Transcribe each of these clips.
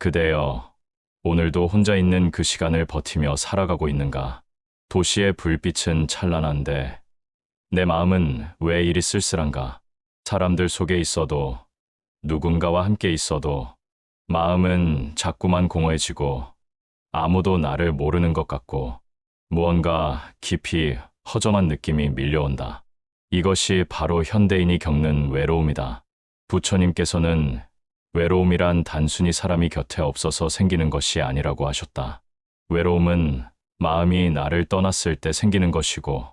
그대여, 오늘도 혼자 있는 그 시간을 버티며 살아가고 있는가? 도시의 불빛은 찬란한데 내 마음은 왜 이리 쓸쓸한가? 사람들 속에 있어도 누군가와 함께 있어도 마음은 자꾸만 공허해지고 아무도 나를 모르는 것 같고 무언가 깊이 허전한 느낌이 밀려온다. 이것이 바로 현대인이 겪는 외로움이다. 부처님께서는 외로움이란 단순히 사람이 곁에 없어서 생기는 것이 아니라고 하셨다. 외로움은 마음이 나를 떠났을 때 생기는 것이고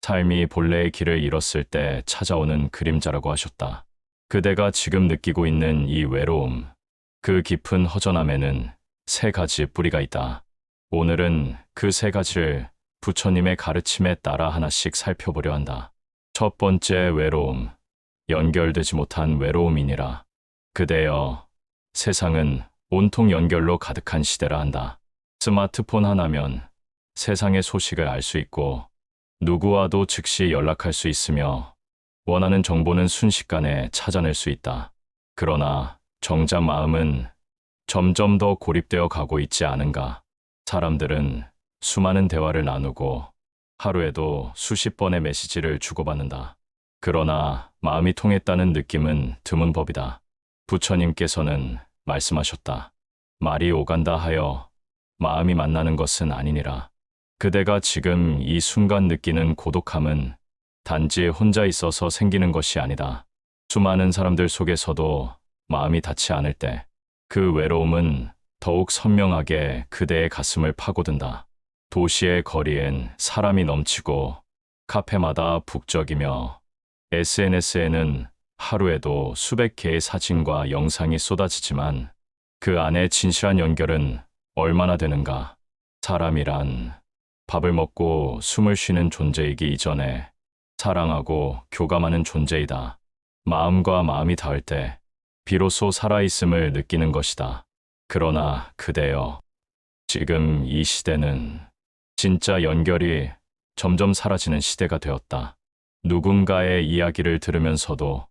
삶이 본래의 길을 잃었을 때 찾아오는 그림자라고 하셨다. 그대가 지금 느끼고 있는 이 외로움, 그 깊은 허전함에는 세 가지 뿌리가 있다. 오늘은 그 세 가지를 부처님의 가르침에 따라 하나씩 살펴보려 한다. 첫 번째 외로움, 연결되지 못한 외로움이니라. 그대여, 세상은 온통 연결로 가득한 시대라 한다. 스마트폰 하나면 세상의 소식을 알 수 있고 누구와도 즉시 연락할 수 있으며 원하는 정보는 순식간에 찾아낼 수 있다. 그러나 정작 마음은 점점 더 고립되어 가고 있지 않은가? 사람들은 수많은 대화를 나누고 하루에도 수십 번의 메시지를 주고받는다. 그러나 마음이 통했다는 느낌은 드문 법이다. 부처님께서는 말씀하셨다. 말이 오간다 하여 마음이 만나는 것은 아니니라. 그대가 지금 이 순간 느끼는 고독함은 단지 혼자 있어서 생기는 것이 아니다. 수많은 사람들 속에서도 마음이 닿지 않을 때 그 외로움은 더욱 선명하게 그대의 가슴을 파고든다. 도시의 거리엔 사람이 넘치고 카페마다 북적이며 SNS에는 하루에도 수백 개의 사진과 영상이 쏟아지지만 그 안에 진실한 연결은 얼마나 되는가? 사람이란 밥을 먹고 숨을 쉬는 존재이기 이전에 사랑하고 교감하는 존재이다. 마음과 마음이 닿을 때 비로소 살아있음을 느끼는 것이다. 그러나 그대여, 지금 이 시대는 진짜 연결이 점점 사라지는 시대가 되었다. 누군가의 이야기를 들으면서도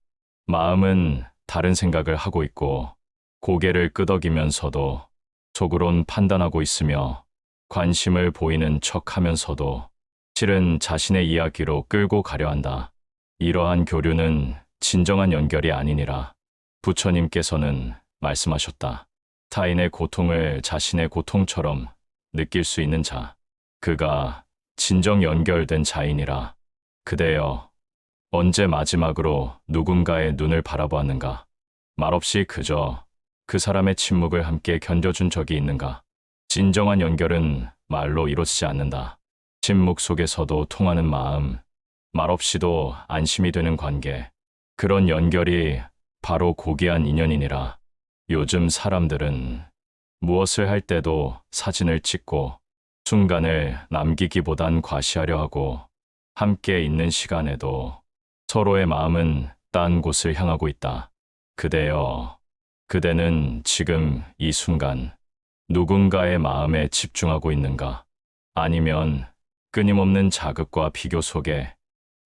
마음은 다른 생각을 하고 있고 고개를 끄덕이면서도 속으론 판단하고 있으며 관심을 보이는 척 하면서도 실은 자신의 이야기로 끌고 가려 한다. 이러한 교류는 진정한 연결이 아니니라. 부처님께서는 말씀하셨다. 타인의 고통을 자신의 고통처럼 느낄 수 있는 자, 그가 진정 연결된 자이니라. 그대여, 언제 마지막으로 누군가의 눈을 바라보았는가? 말없이 그저 그 사람의 침묵을 함께 견뎌준 적이 있는가? 진정한 연결은 말로 이루어지지 않는다. 침묵 속에서도 통하는 마음, 말없이도 안심이 되는 관계, 그런 연결이 바로 고귀한 인연이니라. 요즘 사람들은 무엇을 할 때도 사진을 찍고 순간을 남기기보단 과시하려 하고 함께 있는 시간에도 서로의 마음은 딴 곳을 향하고 있다. 그대여, 그대는 지금 이 순간 누군가의 마음에 집중하고 있는가? 아니면 끊임없는 자극과 비교 속에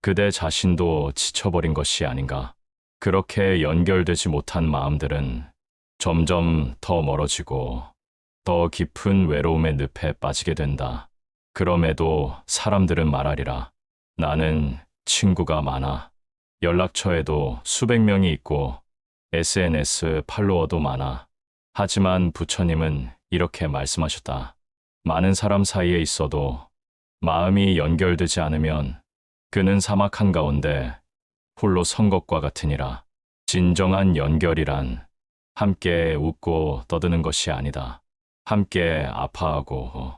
그대 자신도 지쳐버린 것이 아닌가? 그렇게 연결되지 못한 마음들은 점점 더 멀어지고 더 깊은 외로움의 늪에 빠지게 된다. 그럼에도 사람들은 말하리라. 나는 친구가 많아. 연락처에도 수백 명이 있고 SNS 팔로워도 많아. 하지만 부처님은 이렇게 말씀하셨다. 많은 사람 사이에 있어도 마음이 연결되지 않으면 그는 사막 한가운데 홀로 선 것과 같으니라. 진정한 연결이란 함께 웃고 떠드는 것이 아니다. 함께 아파하고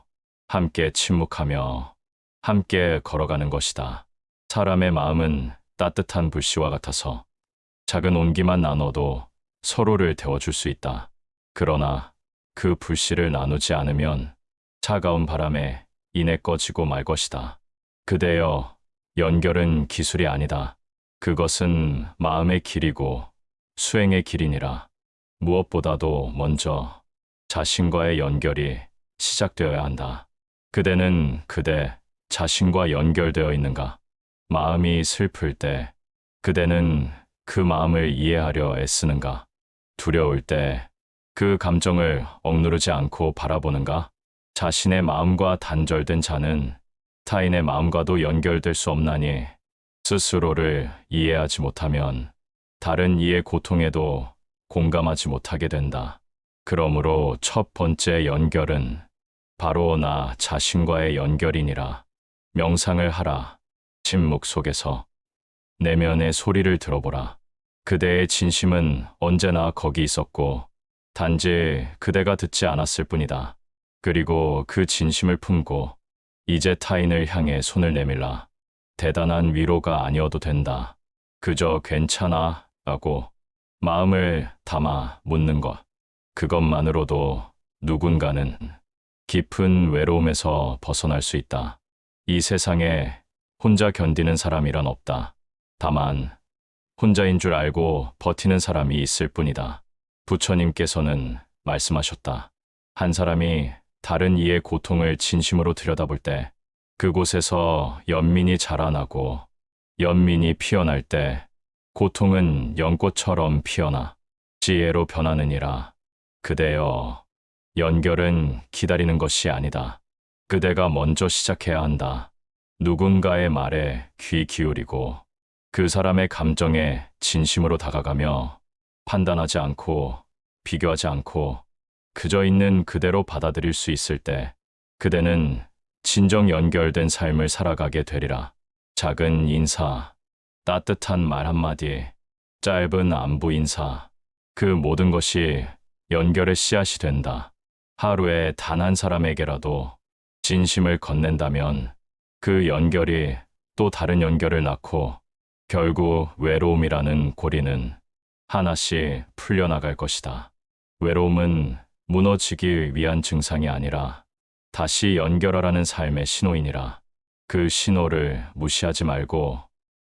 함께 침묵하며 함께 걸어가는 것이다. 사람의 마음은 따뜻한 불씨와 같아서 작은 온기만 나눠도 서로를 데워줄 수 있다. 그러나 그 불씨를 나누지 않으면 차가운 바람에 이내 꺼지고 말 것이다. 그대여, 연결은 기술이 아니다. 그것은 마음의 길이고 수행의 길이니라. 무엇보다도 먼저 자신과의 연결이 시작되어야 한다. 그대는 그대 자신과 연결되어 있는가? 마음이 슬플 때 그대는 그 마음을 이해하려 애쓰는가? 두려울 때 그 감정을 억누르지 않고 바라보는가? 자신의 마음과 단절된 자는 타인의 마음과도 연결될 수 없나니 스스로를 이해하지 못하면 다른 이의 고통에도 공감하지 못하게 된다. 그러므로 첫 번째 연결은 바로 나 자신과의 연결이니라. 명상을 하라. 침묵 속에서 내면의 소리를 들어보라. 그대의 진심은 언제나 거기 있었고 단지 그대가 듣지 않았을 뿐이다. 그리고 그 진심을 품고 이제 타인을 향해 손을 내밀라. 대단한 위로가 아니어도 된다. 그저 괜찮아 라고 마음을 담아 묻는 것. 그것만으로도 누군가는 깊은 외로움에서 벗어날 수 있다. 이 세상에 혼자 견디는 사람이란 없다. 다만 혼자인 줄 알고 버티는 사람이 있을 뿐이다. 부처님께서는 말씀하셨다. 한 사람이 다른 이의 고통을 진심으로 들여다볼 때 그곳에서 연민이 자라나고 연민이 피어날 때 고통은 연꽃처럼 피어나 지혜로 변하느니라. 그대여, 연결은 기다리는 것이 아니다. 그대가 먼저 시작해야 한다. 누군가의 말에 귀 기울이고 그 사람의 감정에 진심으로 다가가며 판단하지 않고 비교하지 않고 그저 있는 그대로 받아들일 수 있을 때 그대는 진정 연결된 삶을 살아가게 되리라. 작은 인사, 따뜻한 말 한마디, 짧은 안부 인사, 그 모든 것이 연결의 씨앗이 된다. 하루에 단 한 사람에게라도 진심을 건넨다면 그 연결이 또 다른 연결을 낳고 결국 외로움이라는 고리는 하나씩 풀려나갈 것이다. 외로움은 무너지기 위한 증상이 아니라 다시 연결하라는 삶의 신호이니라. 그 신호를 무시하지 말고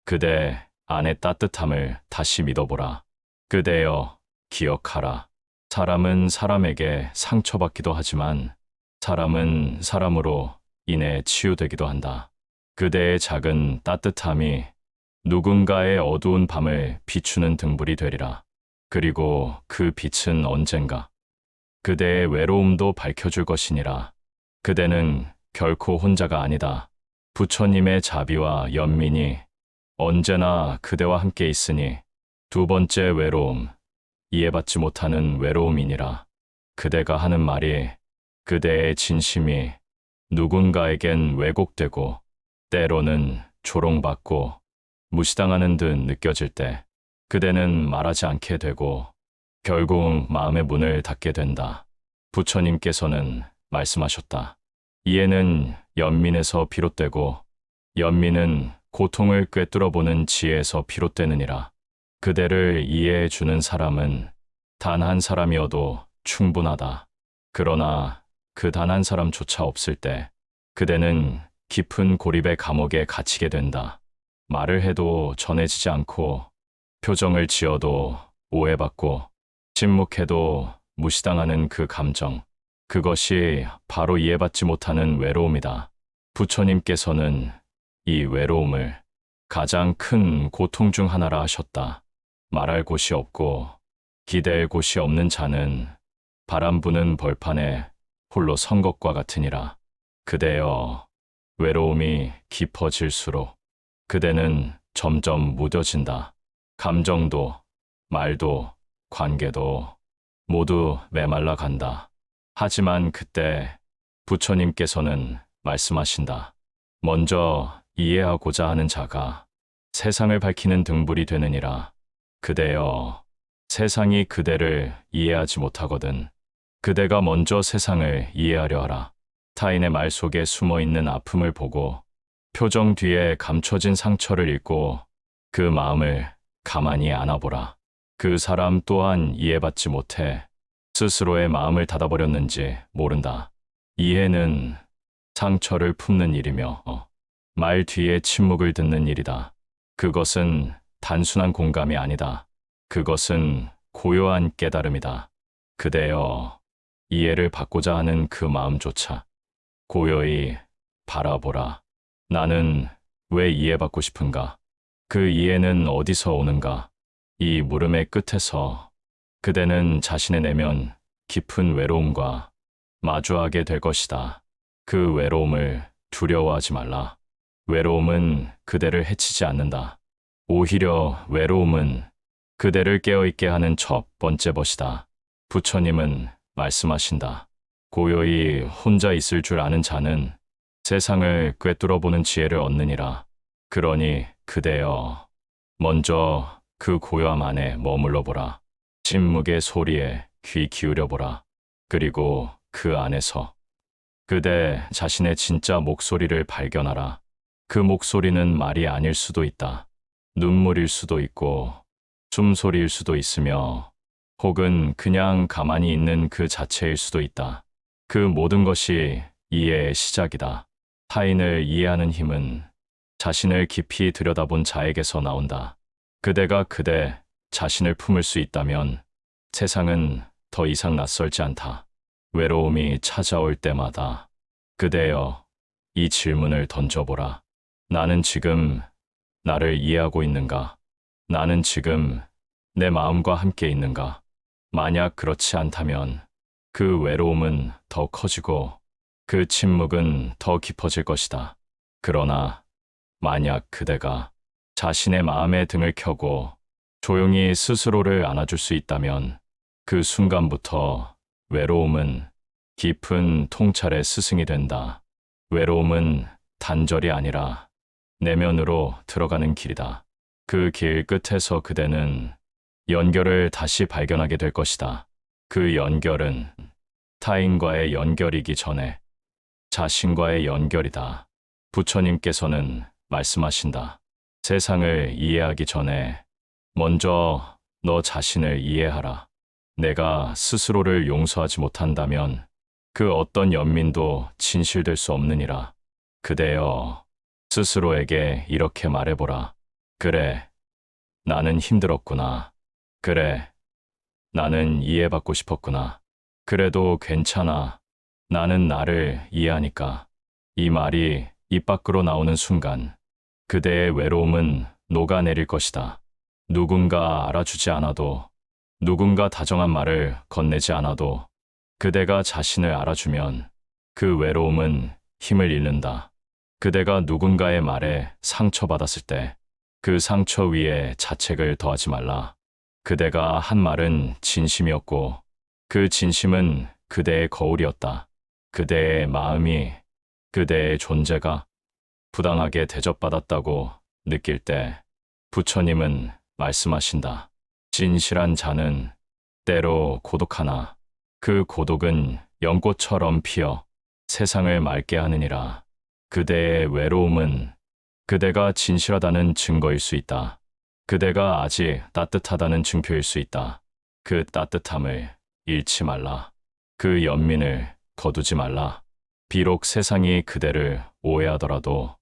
그대 안의 따뜻함을 다시 믿어보라. 그대여, 기억하라. 사람은 사람에게 상처받기도 하지만 사람은 사람으로 인해 치유되기도 한다. 그대의 작은 따뜻함이 누군가의 어두운 밤을 비추는 등불이 되리라. 그리고 그 빛은 언젠가 그대의 외로움도 밝혀줄 것이니라. 그대는 결코 혼자가 아니다. 부처님의 자비와 연민이 언제나 그대와 함께 있으니 두 번째 외로움, 이해받지 못하는 외로움이니라. 그대가 하는 말이, 그대의 진심이 누군가에겐 왜곡되고 때로는 조롱받고 무시당하는 듯 느껴질 때 그대는 말하지 않게 되고 결국 마음의 문을 닫게 된다. 부처님께서는 말씀하셨다. 이해는 연민에서 비롯되고 연민은 고통을 꿰뚫어보는 지혜에서 비롯되느니라. 그대를 이해해 주는 사람은 단 한 사람이어도 충분하다. 그러나 그 단 한 사람조차 없을 때 그대는 깊은 고립의 감옥에 갇히게 된다. 말을 해도 전해지지 않고 표정을 지어도 오해받고 침묵해도 무시당하는 그 감정. 그것이 바로 이해받지 못하는 외로움이다. 부처님께서는 이 외로움을 가장 큰 고통 중 하나라 하셨다. 말할 곳이 없고 기댈 곳이 없는 자는 바람 부는 벌판에 홀로 선 것과 같으니라. 그대여, 외로움이 깊어질수록 그대는 점점 무뎌진다. 감정도, 말도, 관계도 모두 메말라 간다. 하지만 그때 부처님께서는 말씀하신다. 먼저 이해하고자 하는 자가 세상을 밝히는 등불이 되느니라. 그대여, 세상이 그대를 이해하지 못하거든 그대가 먼저 세상을 이해하려 하라. 타인의 말 속에 숨어있는 아픔을 보고 표정 뒤에 감춰진 상처를 읽고 그 마음을 가만히 안아보라. 그 사람 또한 이해받지 못해 스스로의 마음을 닫아버렸는지 모른다. 이해는 상처를 품는 일이며 말 뒤에 침묵을 듣는 일이다. 그것은 단순한 공감이 아니다. 그것은 고요한 깨달음이다. 그대여, 이해를 받고자 하는 그 마음조차 고요히 바라보라. 나는 왜 이해받고 싶은가? 그 이해는 어디서 오는가? 이 물음의 끝에서 그대는 자신의 내면 깊은 외로움과 마주하게 될 것이다. 그 외로움을 두려워하지 말라. 외로움은 그대를 해치지 않는다. 오히려 외로움은 그대를 깨어있게 하는 첫 번째 벗이다. 부처님은 말씀하신다. 고요히 혼자 있을 줄 아는 자는 세상을 꿰뚫어보는 지혜를 얻느니라. 그러니 그대여, 먼저 그 고요함 안에 머물러 보라. 침묵의 소리에 귀 기울여 보라. 그리고 그 안에서 그대 자신의 진짜 목소리를 발견하라. 그 목소리는 말이 아닐 수도 있다. 눈물일 수도 있고 숨소리일 수도 있으며 혹은 그냥 가만히 있는 그 자체일 수도 있다. 그 모든 것이 이해의 시작이다. 타인을 이해하는 힘은 자신을 깊이 들여다본 자에게서 나온다. 그대가 그대 자신을 품을 수 있다면 세상은 더 이상 낯설지 않다. 외로움이 찾아올 때마다 그대여, 이 질문을 던져보라. 나는 지금 나를 이해하고 있는가? 나는 지금 내 마음과 함께 있는가? 만약 그렇지 않다면 그 외로움은 더 커지고 그 침묵은 더 깊어질 것이다. 그러나 만약 그대가 자신의 마음에 등을 켜고 조용히 스스로를 안아줄 수 있다면 그 순간부터 외로움은 깊은 통찰의 스승이 된다. 외로움은 단절이 아니라 내면으로 들어가는 길이다. 그 길 끝에서 그대는 연결을 다시 발견하게 될 것이다. 그 연결은 타인과의 연결이기 전에 자신과의 연결이다. 부처님께서는 말씀하신다. 세상을 이해하기 전에 먼저 너 자신을 이해하라. 내가 스스로를 용서하지 못한다면 그 어떤 연민도 진실될 수 없느니라. 그대여, 스스로에게 이렇게 말해보라. 그래, 나는 힘들었구나. 그래, 나는 이해받고 싶었구나. 그래도 괜찮아. 나는 나를 이해하니까. 이 말이 입 밖으로 나오는 순간 그대의 외로움은 녹아내릴 것이다. 누군가 알아주지 않아도, 누군가 다정한 말을 건네지 않아도 그대가 자신을 알아주면 그 외로움은 힘을 잃는다. 그대가 누군가의 말에 상처받았을 때 그 상처 위에 자책을 더하지 말라. 그대가 한 말은 진심이었고 그 진심은 그대의 거울이었다. 그대의 마음이, 그대의 존재가 부당하게 대접받았다고 느낄 때 부처님은 말씀하신다. 진실한 자는 때로 고독하나 그 고독은 연꽃처럼 피어 세상을 맑게 하느니라. 그대의 외로움은 그대가 진실하다는 증거일 수 있다. 그대가 아직 따뜻하다는 증표일 수 있다. 그 따뜻함을 잃지 말라. 그 연민을 거두지 말라. 비록 세상이 그대를 오해하더라도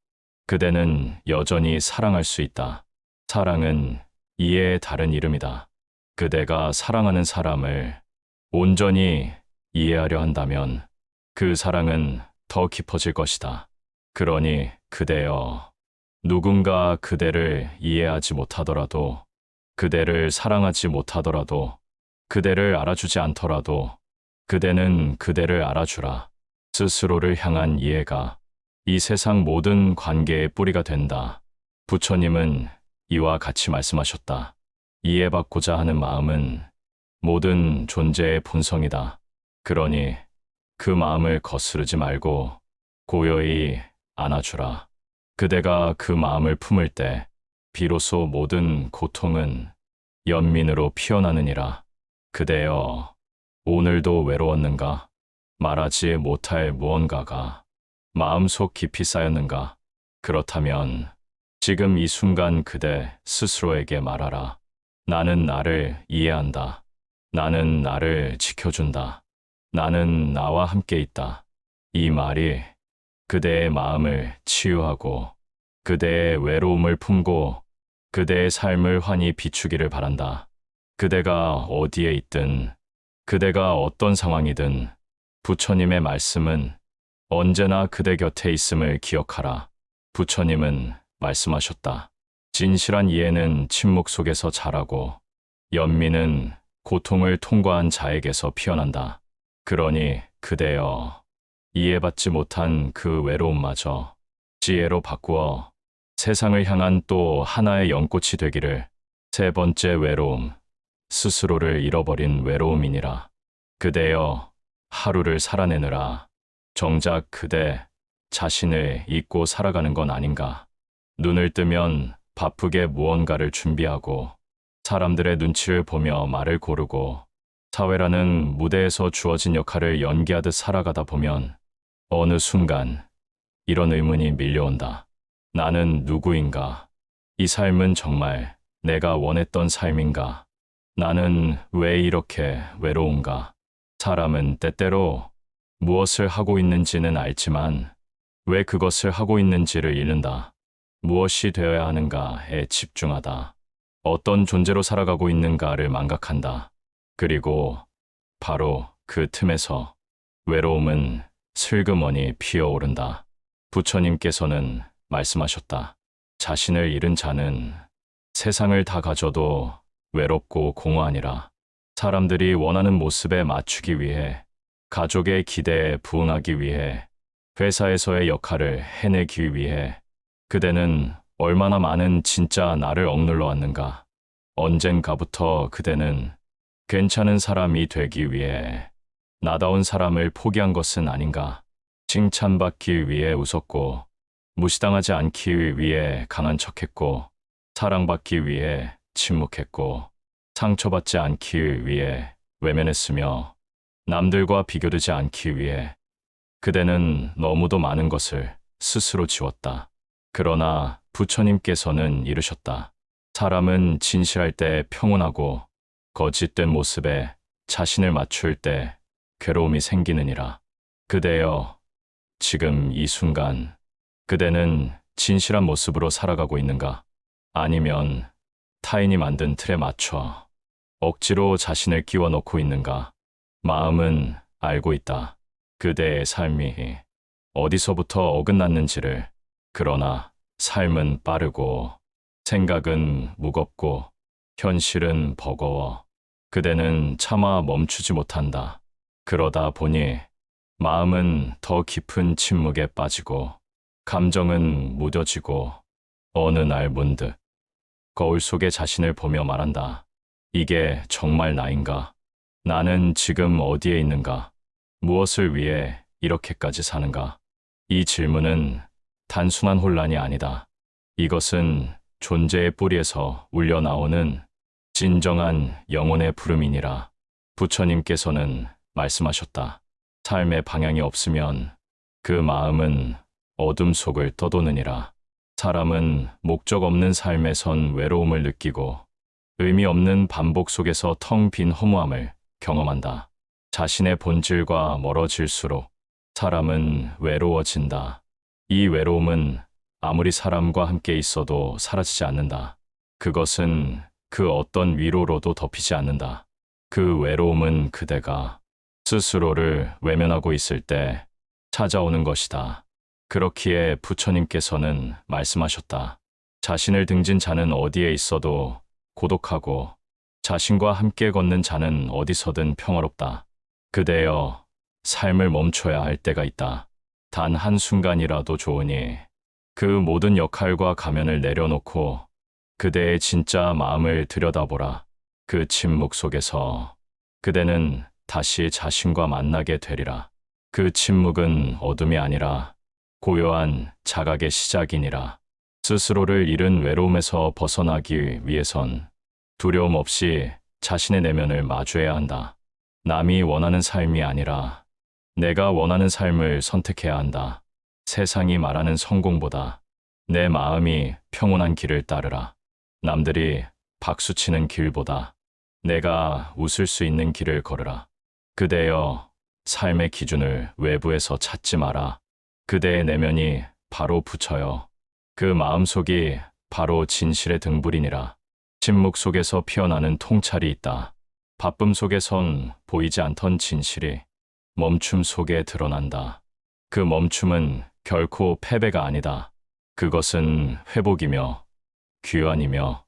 그대는 여전히 사랑할 수 있다. 사랑은 이해의 다른 이름이다. 그대가 사랑하는 사람을 온전히 이해하려 한다면 그 사랑은 더 깊어질 것이다. 그러니 그대여, 누군가 그대를 이해하지 못하더라도, 그대를 사랑하지 못하더라도, 그대를 알아주지 않더라도 그대는 그대를 알아주라. 스스로를 향한 이해가 이 세상 모든 관계의 뿌리가 된다. 부처님은 이와 같이 말씀하셨다. 이해받고자 하는 마음은 모든 존재의 본성이다. 그러니 그 마음을 거스르지 말고 고요히 안아주라. 그대가 그 마음을 품을 때 비로소 모든 고통은 연민으로 피어나느니라. 그대여, 오늘도 외로웠는가? 말하지 못할 무언가가 마음속 깊이 쌓였는가? 그렇다면 지금 이 순간 그대 스스로에게 말하라. 나는 나를 이해한다. 나는 나를 지켜준다. 나는 나와 함께 있다. 이 말이 그대의 마음을 치유하고 그대의 외로움을 품고 그대의 삶을 환히 비추기를 바란다. 그대가 어디에 있든, 그대가 어떤 상황이든 부처님의 말씀은 언제나 그대 곁에 있음을 기억하라. 부처님은 말씀하셨다. 진실한 이해는 침묵 속에서 자라고 연민은 고통을 통과한 자에게서 피어난다. 그러니 그대여, 이해받지 못한 그 외로움마저 지혜로 바꾸어 세상을 향한 또 하나의 연꽃이 되기를. 세 번째 외로움, 스스로를 잃어버린 외로움이니라. 그대여, 하루를 살아내느라 정작 그대 자신을 잊고 살아가는 건 아닌가. 눈을 뜨면 바쁘게 무언가를 준비하고 사람들의 눈치를 보며 말을 고르고 사회라는 무대에서 주어진 역할을 연기하듯 살아가다 보면 어느 순간 이런 의문이 밀려온다. 나는 누구인가? 이 삶은 정말 내가 원했던 삶인가? 나는 왜 이렇게 외로운가? 사람은 때때로 무엇을 하고 있는지는 알지만 왜 그것을 하고 있는지를 잃는다. 무엇이 되어야 하는가에 집중하다. 어떤 존재로 살아가고 있는가를 망각한다. 그리고 바로 그 틈에서 외로움은 슬그머니 피어오른다. 부처님께서는 말씀하셨다. 자신을 잃은 자는 세상을 다 가져도 외롭고 공허하니라. 사람들이 원하는 모습에 맞추기 위해, 가족의 기대에 부응하기 위해, 회사에서의 역할을 해내기 위해 그대는 얼마나 많은 진짜 나를 억눌러 왔는가. 언젠가부터 그대는 괜찮은 사람이 되기 위해 나다운 사람을 포기한 것은 아닌가. 칭찬받기 위해 웃었고, 무시당하지 않기 위해 강한 척했고, 사랑받기 위해 침묵했고, 상처받지 않기 위해 외면했으며, 남들과 비교되지 않기 위해 그대는 너무도 많은 것을 스스로 지웠다. 그러나 부처님께서는 이르셨다. 사람은 진실할 때 평온하고 거짓된 모습에 자신을 맞출 때 괴로움이 생기느니라. 그대여, 지금 이 순간 그대는 진실한 모습으로 살아가고 있는가? 아니면 타인이 만든 틀에 맞춰 억지로 자신을 끼워 넣고 있는가? 마음은 알고 있다. 그대의 삶이 어디서부터 어긋났는지를. 그러나 삶은 빠르고 생각은 무겁고 현실은 버거워. 그대는 차마 멈추지 못한다. 그러다 보니 마음은 더 깊은 침묵에 빠지고 감정은 무뎌지고 어느 날 문득 거울 속에 자신을 보며 말한다. 이게 정말 나인가? 나는 지금 어디에 있는가? 무엇을 위해 이렇게까지 사는가? 이 질문은 단순한 혼란이 아니다. 이것은 존재의 뿌리에서 울려나오는 진정한 영혼의 부름이니라. 부처님께서는 말씀하셨다. 삶의 방향이 없으면 그 마음은 어둠 속을 떠도느니라. 사람은 목적 없는 삶에선 외로움을 느끼고 의미 없는 반복 속에서 텅 빈 허무함을 경험한다. 자신의 본질과 멀어질수록 사람은 외로워진다. 이 외로움은 아무리 사람과 함께 있어도 사라지지 않는다. 그것은 그 어떤 위로로도 덮이지 않는다. 그 외로움은 그대가 스스로를 외면하고 있을 때 찾아오는 것이다. 그렇기에 부처님께서는 말씀하셨다. 자신을 등진 자는 어디에 있어도 고독하고 자신과 함께 걷는 자는 어디서든 평화롭다. 그대여, 삶을 멈춰야 할 때가 있다. 단 한순간이라도 좋으니 그 모든 역할과 가면을 내려놓고 그대의 진짜 마음을 들여다보라. 그 침묵 속에서 그대는 다시 자신과 만나게 되리라. 그 침묵은 어둠이 아니라 고요한 자각의 시작이니라. 스스로를 잃은 외로움에서 벗어나기 위해선 두려움 없이 자신의 내면을 마주해야 한다. 남이 원하는 삶이 아니라 내가 원하는 삶을 선택해야 한다. 세상이 말하는 성공보다 내 마음이 평온한 길을 따르라. 남들이 박수치는 길보다 내가 웃을 수 있는 길을 걸으라. 그대여, 삶의 기준을 외부에서 찾지 마라. 그대의 내면이 바로 부처여. 그 마음속이 바로 진실의 등불이니라. 침묵 속에서 피어나는 통찰이 있다. 바쁨 속에선 보이지 않던 진실이 멈춤 속에 드러난다. 그 멈춤은 결코 패배가 아니다. 그것은 회복이며 귀환이며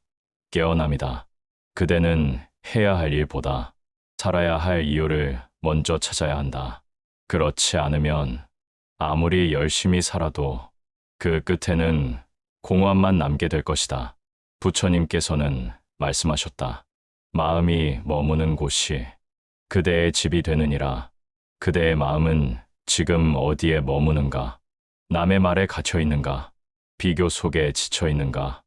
깨어남이다. 그대는 해야 할 일보다 살아야 할 이유를 먼저 찾아야 한다. 그렇지 않으면 아무리 열심히 살아도 그 끝에는 공허함만 남게 될 것이다. 부처님께서는 말씀하셨다. 마음이 머무는 곳이 그대의 집이 되느니라. 그대의 마음은 지금 어디에 머무는가? 남의 말에 갇혀 있는가? 비교 속에 지쳐 있는가?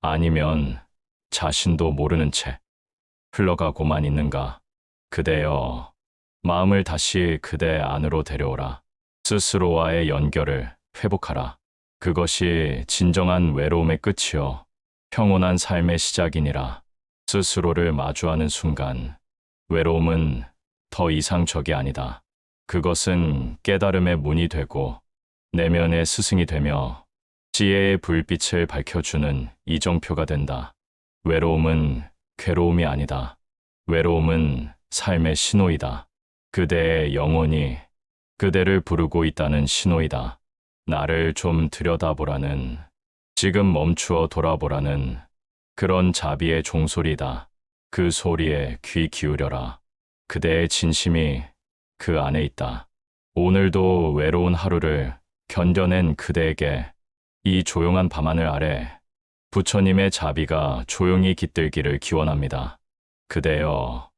아니면 자신도 모르는 채 흘러가고만 있는가? 그대여, 마음을 다시 그대 안으로 데려오라. 스스로와의 연결을 회복하라. 그것이 진정한 외로움의 끝이요. 평온한 삶의 시작이니라. 스스로를 마주하는 순간, 외로움은 더 이상 적이 아니다. 그것은 깨달음의 문이 되고, 내면의 스승이 되며, 지혜의 불빛을 밝혀주는 이정표가 된다. 외로움은 괴로움이 아니다. 외로움은 삶의 신호이다. 그대의 영혼이 그대를 부르고 있다는 신호이다. 나를 좀 들여다보라는, 지금 멈추어 돌아보라는 그런 자비의 종소리다. 그 소리에 귀 기울여라. 그대의 진심이 그 안에 있다. 오늘도 외로운 하루를 견뎌낸 그대에게 이 조용한 밤하늘 아래 부처님의 자비가 조용히 깃들기를 기원합니다. 그대여,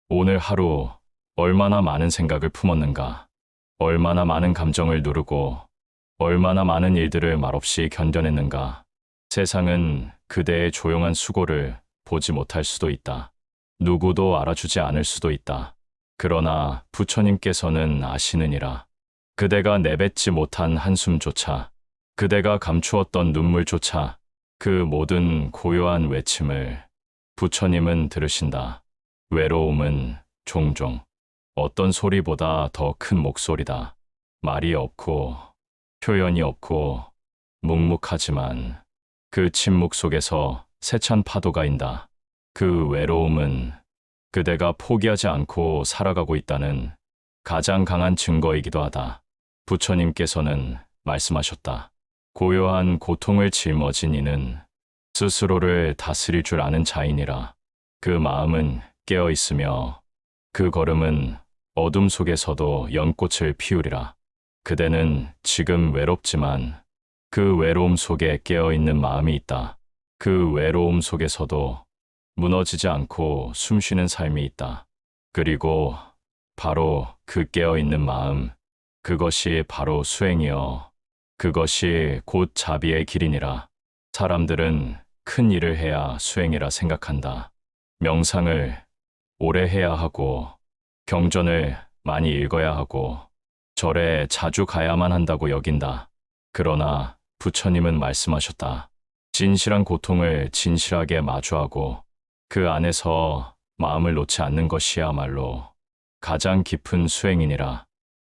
오늘 하루 얼마나 많은 생각을 품었는가? 얼마나 많은 감정을 누르고 얼마나 많은 일들을 말없이 견뎌냈는가? 세상은 그대의 조용한 수고를 보지 못할 수도 있다. 누구도 알아주지 않을 수도 있다. 그러나 부처님께서는 아시느니라. 그대가 내뱉지 못한 한숨조차, 그대가 감추었던 눈물조차, 그 모든 고요한 외침을 부처님은 들으신다. 외로움은 종종 어떤 소리보다 더 큰 목소리다. 말이 없고 표현이 없고 묵묵하지만 그 침묵 속에서 세찬 파도가 인다. 그 외로움은 그대가 포기하지 않고 살아가고 있다는 가장 강한 증거이기도 하다. 부처님께서는 말씀하셨다. 고요한 고통을 짊어진 이는 스스로를 다스릴 줄 아는 자이니라. 그 마음은 깨어 있으며 그 걸음은 어둠 속에서도 연꽃을 피우리라. 그대는 지금 외롭지만 그 외로움 속에 깨어 있는 마음이 있다. 그 외로움 속에서도 무너지지 않고 숨쉬는 삶이 있다. 그리고 바로 그 깨어 있는 마음, 그것이 바로 수행이여. 그것이 곧 자비의 길이니라. 사람들은 큰 일을 해야 수행이라 생각한다. 명상을 오래 해야 하고, 경전을 많이 읽어야 하고, 절에 자주 가야만 한다고 여긴다. 그러나 부처님은 말씀하셨다. 진실한 고통을 진실하게 마주하고 그 안에서 마음을 놓지 않는 것이야말로 가장 깊은 수행이니라.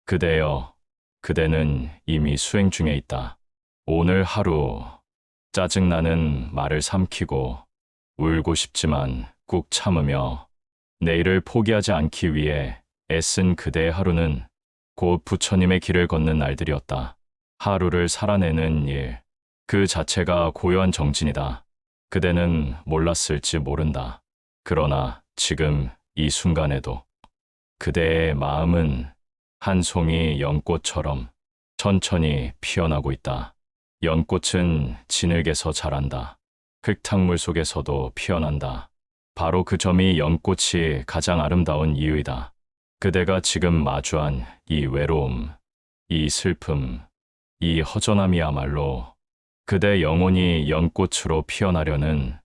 그대여, 그대는 이미 수행 중에 있다. 오늘 하루 짜증나는 말을 삼키고 울고 싶지만 꾹 참으며 내일을 포기하지 않기 위해 애쓴 그대의 하루는 곧 부처님의 길을 걷는 날들이었다. 하루를 살아내는 일, 그 자체가 고요한 정진이다. 그대는 몰랐을지 모른다. 그러나 지금 이 순간에도 그대의 마음은 한 송이 연꽃처럼 천천히 피어나고 있다. 연꽃은 진흙에서 자란다. 흙탕물 속에서도 피어난다. 바로 그 점이 연꽃이 가장 아름다운 이유이다. 그대가 지금 마주한 이 외로움, 이 슬픔, 이 허전함이야말로 그대 영혼이 연꽃으로 피어나려는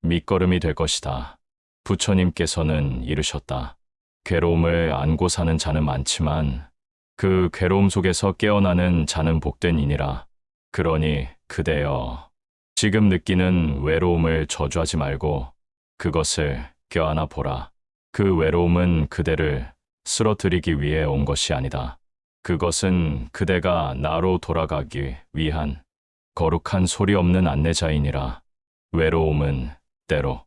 밑거름이 될 것이다. 부처님께서는 이르셨다. 괴로움을 안고 사는 자는 많지만 그 괴로움 속에서 깨어나는 자는 복된 이니라. 그러니 그대여, 지금 느끼는 외로움을 저주하지 말고 그것을 껴안아 보라. 그 외로움은 그대를 쓰러뜨리기 위해 온 것이 아니다. 그것은 그대가 나로 돌아가기 위한 거룩한 소리 없는 안내자이니라. 외로움은 때로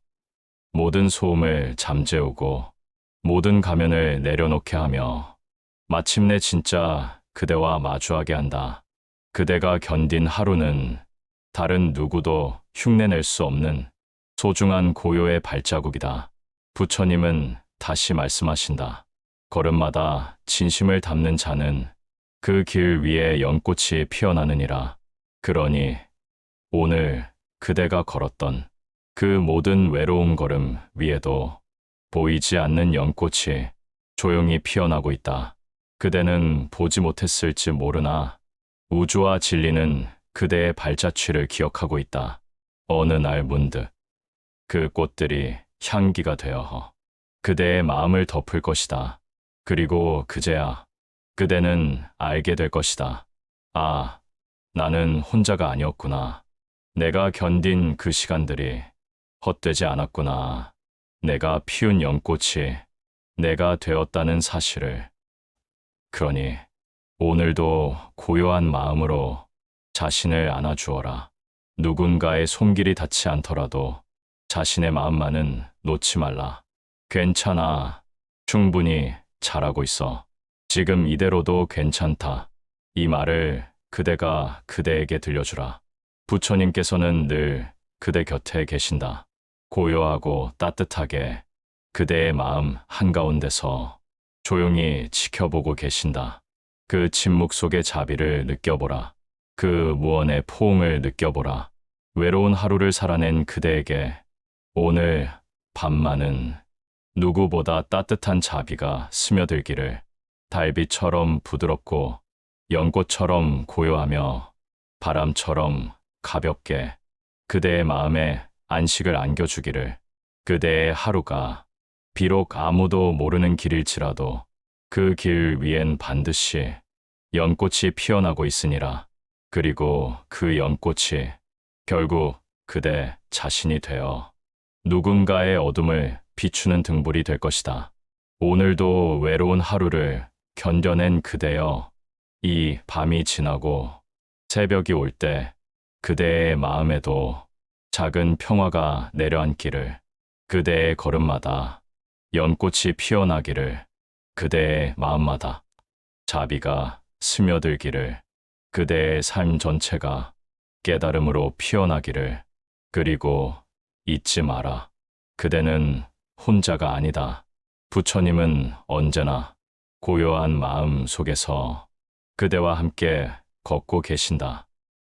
모든 소음을 잠재우고 모든 가면을 내려놓게 하며 마침내 진짜 그대와 마주하게 한다. 그대가 견딘 하루는 다른 누구도 흉내낼 수 없는 소중한 고요의 발자국이다. 부처님은 다시 말씀하신다. 걸음마다 진심을 담는 자는 그 길 위에 연꽃이 피어나느니라. 그러니 오늘 그대가 걸었던 그 모든 외로운 걸음 위에도 보이지 않는 연꽃이 조용히 피어나고 있다. 그대는 보지 못했을지 모르나 우주와 진리는 그대의 발자취를 기억하고 있다. 어느 날 문득 그 꽃들이 향기가 되어 그대의 마음을 덮을 것이다. 그리고 그제야 그대는 알게 될 것이다. 아, 나는 혼자가 아니었구나. 내가 견딘 그 시간들이 헛되지 않았구나. 내가 피운 연꽃이 내가 되었다는 사실을. 그러니 오늘도 고요한 마음으로 자신을 안아주어라. 누군가의 손길이 닿지 않더라도 자신의 마음만은 놓지 말라. 괜찮아. 충분히 잘하고 있어. 지금 이대로도 괜찮다. 이 말을 그대가 그대에게 들려주라. 부처님께서는 늘 그대 곁에 계신다. 고요하고 따뜻하게 그대의 마음 한가운데서 조용히 지켜보고 계신다. 그 침묵 속의 자비를 느껴보라. 그 무언의 포옹을 느껴보라. 외로운 하루를 살아낸 그대에게 오늘 밤만은 누구보다 따뜻한 자비가 스며들기를. 달빛처럼 부드럽고 연꽃처럼 고요하며 바람처럼 가볍게 그대의 마음에 안식을 안겨주기를. 그대의 하루가 비록 아무도 모르는 길일지라도 그 길 위엔 반드시 연꽃이 피어나고 있으니라. 그리고 그 연꽃이 결국 그대 자신이 되어 누군가의 어둠을 비추는 등불이 될 것이다. 오늘도 외로운 하루를 견뎌낸 그대여, 이 밤이 지나고 새벽이 올 때 그대의 마음에도 작은 평화가 내려앉기를. 그대의 걸음마다 연꽃이 피어나기를. 그대의 마음마다 자비가 스며들기를. 그대의 삶 전체가 깨달음으로 피어나기를. 그리고 잊지 마라. 그대는 혼자가 아니다. 부처님은 언제나 고요한 마음 속에서 그대와 함께 걷고 계신다.